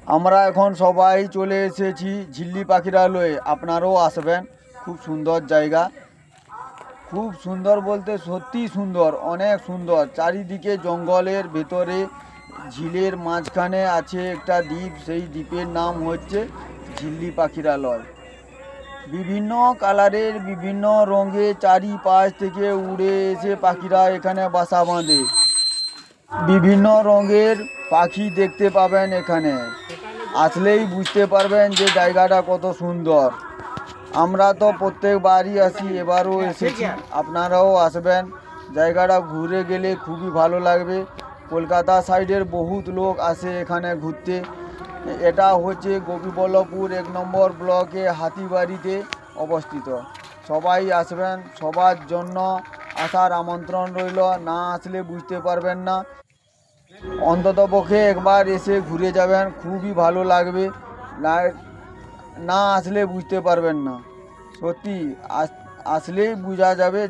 আমরা এখন সবাই চলে এসেছি ঝিল্লি পাখিরালয়ে। আপনারাও আসবেন, খুব সুন্দর জায়গা। খুব সুন্দর বলতে সত্যি সুন্দর, অনেক সুন্দর। চারিদিকে জঙ্গলের ভেতরে ঝিলের মাঝখানে আছে একটা দ্বীপ, সেই দ্বীপের নাম হচ্ছে ঝিল্লি পাখিরালয়। বিভিন্ন কালারের বিভিন্ন রঙে চারিপাশ থেকে উড়ে এসে পাখিরা এখানে বাসা বাঁধে। বিভিন্ন রঙের পাখি দেখতে পাবেন এখানে। আসলেই বুঝতে পারবেন যে জায়গাটা কত সুন্দর। আমরা তো প্রত্যেকবারই আসি, এবারও এসেছি, আপনারাও আসবেন। জায়গাটা ঘুরে গেলে খুবই ভালো লাগবে। কলকাতা সাইডের বহুত লোক আসে এখানে ঘুরতে। এটা হচ্ছে গোপীবল্লভপুর 1 নম্বর ব্লকে হাতিবাড়িতে অবস্থিত। সবাই আসবেন, সবার জন্য আসার আমন্ত্রণ রইল। না আসলে বুঝতে পারবেন না। অন্ততপক্ষে একবার এসে ঘুরে যাবেন, খুবই ভালো লাগবে। না আসলে বুঝতে পারবেন না। সত্যি আসলেই বোঝা যাবে।